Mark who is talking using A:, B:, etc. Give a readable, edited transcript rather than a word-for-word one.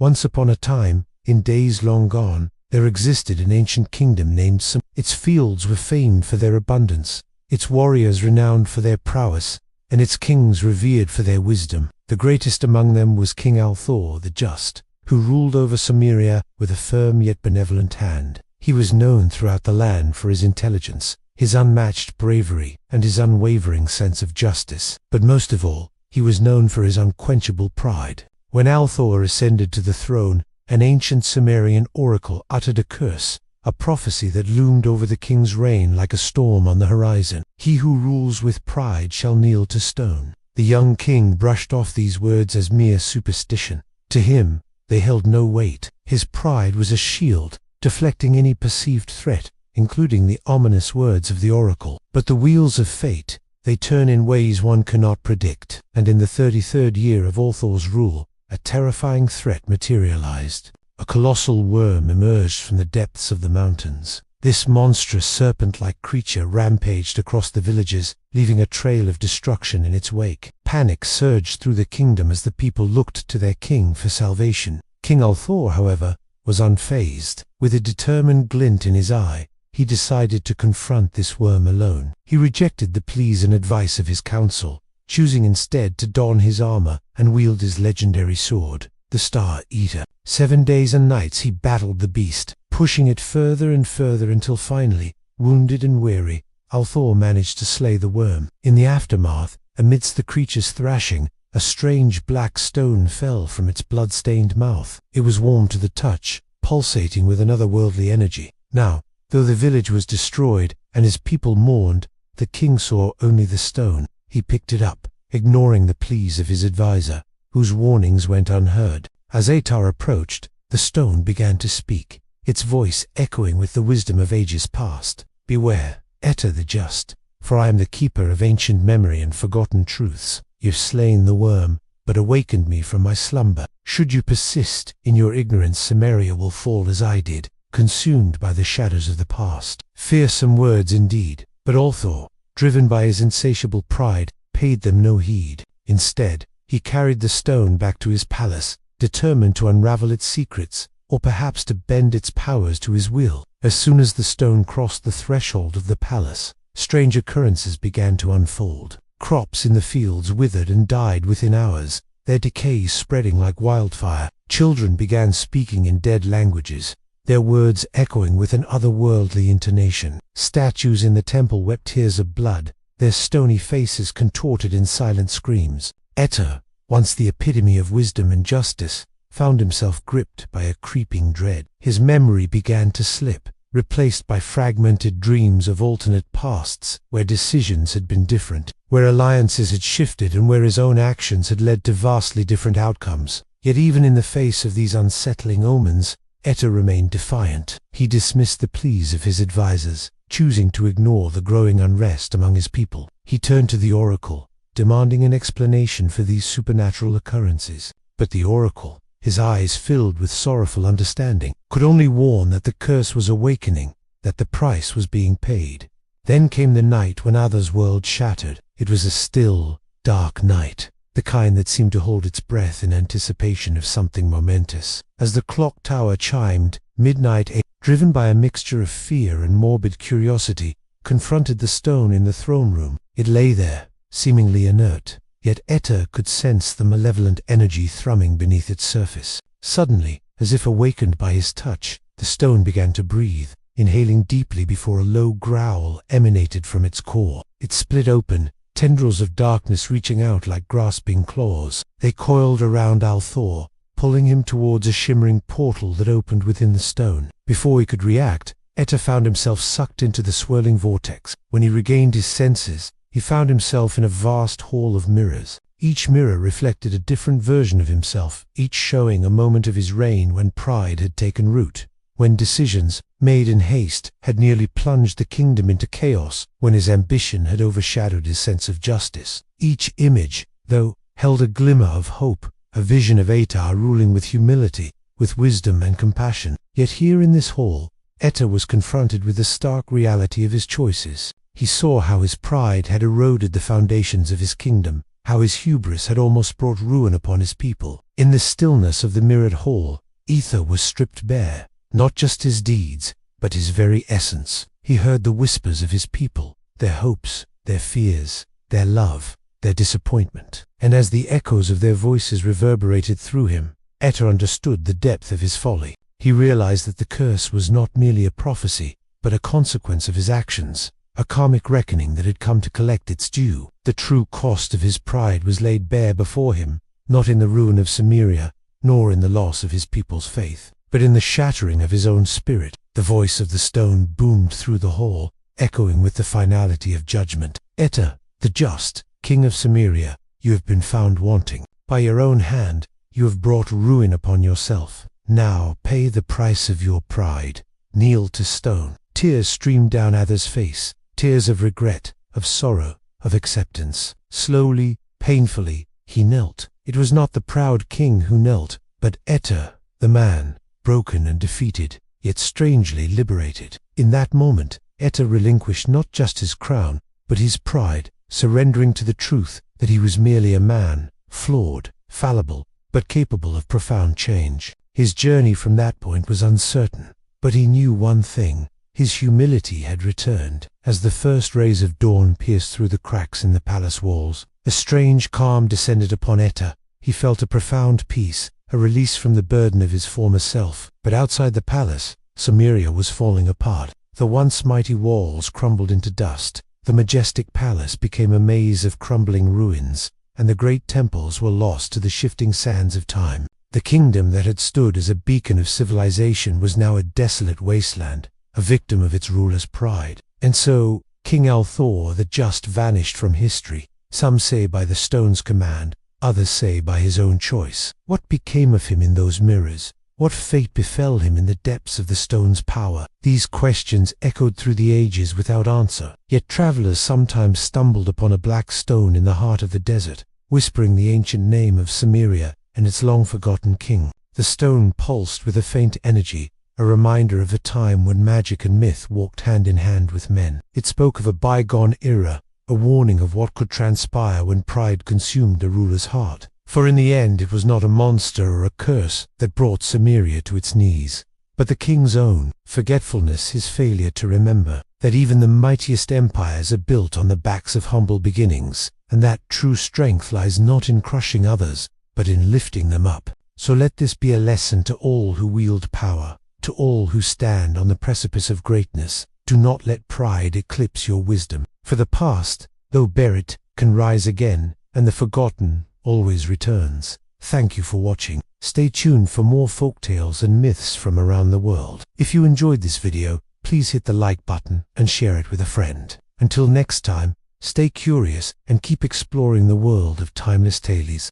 A: Once upon a time, in days long gone, there existed an ancient kingdom named Sumeria. Its fields were famed for their abundance, its warriors renowned for their prowess, and its kings revered for their wisdom. The greatest among them was King Althar the Just, who ruled over Sumeria with a firm yet benevolent hand. He was known throughout the land for his intelligence, his unmatched bravery, and his unwavering sense of justice. But most of all, he was known for his unquenchable pride. When Althar ascended to the throne, an ancient Sumerian oracle uttered a curse, a prophecy that loomed over the king's reign like a storm on the horizon. "He who rules with pride shall kneel to stone." The young king brushed off these words as mere superstition. To him, they held no weight. His pride was a shield, deflecting any perceived threat, including the ominous words of the oracle. But the wheels of fate, they turn in ways one cannot predict. And in the 33rd year of Althar's rule, a terrifying threat materialized. A colossal worm emerged from the depths of the mountains. This monstrous serpent-like creature rampaged across the villages, leaving a trail of destruction in its wake. Panic surged through the kingdom as the people looked to their king for salvation. King Althar, however, was unfazed. With a determined glint in his eye, he decided to confront this worm alone. He rejected the pleas and advice of his council, choosing instead to don his armor and wield his legendary sword, the Star Eater. 7 days and nights he battled the beast, pushing it further and further until finally, wounded and weary, Althar managed to slay the worm. In the aftermath, amidst the creature's thrashing, a strange black stone fell from its blood-stained mouth. It was warm to the touch, pulsating with an otherworldly energy. Now, though the village was destroyed and his people mourned, the king saw only the stone. He picked it up, ignoring the pleas of his advisor, whose warnings went unheard. As Althar approached, the stone began to speak, its voice echoing with the wisdom of ages past. "Beware, Althar the Just, for I am the keeper of ancient memory and forgotten truths. You've slain the worm, but awakened me from my slumber. Should you persist in your ignorance, Sumeria will fall as I did, consumed by the shadows of the past." Fearsome words indeed, but Althar, driven by his insatiable pride, paid them no heed. Instead, he carried the stone back to his palace, determined to unravel its secrets, or perhaps to bend its powers to his will. As soon as the stone crossed the threshold of the palace, strange occurrences began to unfold. Crops in the fields withered and died within hours, their decay spreading like wildfire. Children began speaking in dead languages, their words echoing with an otherworldly intonation. Statues in the temple wept tears of blood, their stony faces contorted in silent screams. Althar, once the epitome of wisdom and justice, found himself gripped by a creeping dread. His memory began to slip, replaced by fragmented dreams of alternate pasts, where decisions had been different, where alliances had shifted, and where his own actions had led to vastly different outcomes. Yet even in the face of these unsettling omens, Althar remained defiant. He dismissed the pleas of his advisors, choosing to ignore the growing unrest among his people. He turned to the oracle, demanding an explanation for these supernatural occurrences. But the oracle, his eyes filled with sorrowful understanding, could only warn that the curse was awakening, that the price was being paid. Then came the night when Althar's world shattered. It was a still, dark night, the kind that seemed to hold its breath in anticipation of something momentous. As the clock tower chimed, midnight, driven by a mixture of fear and morbid curiosity, confronted the stone in the throne room. It lay there, seemingly inert, yet Althar could sense the malevolent energy thrumming beneath its surface. Suddenly, as if awakened by his touch, the stone began to breathe, inhaling deeply before a low growl emanated from its core. It split open, tendrils of darkness reaching out like grasping claws. They coiled around Althar, pulling him towards a shimmering portal that opened within the stone. Before he could react, Althar found himself sucked into the swirling vortex. When he regained his senses, he found himself in a vast hall of mirrors. Each mirror reflected a different version of himself, each showing a moment of his reign when pride had taken root, when decisions, made in haste, had nearly plunged the kingdom into chaos, when his ambition had overshadowed his sense of justice. Each image, though, held a glimmer of hope, a vision of Althar ruling with humility, with wisdom and compassion. Yet here in this hall, Althar was confronted with the stark reality of his choices. He saw how his pride had eroded the foundations of his kingdom, how his hubris had almost brought ruin upon his people. In the stillness of the mirrored hall, Althar was stripped bare, not just his deeds, but his very essence. He heard the whispers of his people, their hopes, their fears, their love, their disappointment. And as the echoes of their voices reverberated through him, Althar understood the depth of his folly. He realized that the curse was not merely a prophecy, but a consequence of his actions, a karmic reckoning that had come to collect its due. The true cost of his pride was laid bare before him, not in the ruin of Sumeria, nor in the loss of his people's faith, but in the shattering of his own spirit. The voice of the stone boomed through the hall, echoing with the finality of judgment. Althar, the just, king of Sumeria, you have been found wanting. By your own hand, you have brought ruin upon yourself. Now pay the price of your pride. Kneel to stone. Tears streamed down Althar's face, tears of regret, of sorrow, of acceptance. Slowly, painfully, he knelt. It was not the proud king who knelt, but Althar, the man, broken and defeated, yet strangely liberated. In that moment, Althar relinquished not just his crown, but his pride, surrendering to the truth that he was merely a man, flawed, fallible, but capable of profound change. His journey from that point was uncertain, but he knew one thing: his humility had returned. As the first rays of dawn pierced through the cracks in the palace walls, a strange calm descended upon Althar. He felt a profound peace, a release from the burden of his former self. But outside the palace, Sumeria was falling apart. The once mighty walls crumbled into dust, the majestic palace became a maze of crumbling ruins, and the great temples were lost to the shifting sands of time. The kingdom that had stood as a beacon of civilization was now a desolate wasteland, a victim of its ruler's pride. And so, King Althar the Just vanished from history, some say by the stone's command, others say by his own choice. What became of him in those mirrors? What fate befell him in the depths of the stone's power? These questions echoed through the ages without answer. Yet travelers sometimes stumbled upon a black stone in the heart of the desert, whispering the ancient name of Sumeria and its long-forgotten king. The stone pulsed with a faint energy, a reminder of a time when magic and myth walked hand in hand with men. It spoke of a bygone era, a warning of what could transpire when pride consumed a ruler's heart. For in the end it was not a monster or a curse that brought Sumeria to its knees, but the king's own forgetfulness, his failure to remember that even the mightiest empires are built on the backs of humble beginnings, and that true strength lies not in crushing others, but in lifting them up. So let this be a lesson to all who wield power, to all who stand on the precipice of greatness. Do not let pride eclipse your wisdom, for the past, though buried, can rise again, and the forgotten always returns. Thank you for watching. Stay tuned for more folktales and myths from around the world. If you enjoyed this video, please hit the like button and share it with a friend. Until next time, stay curious and keep exploring the world of timeless tales.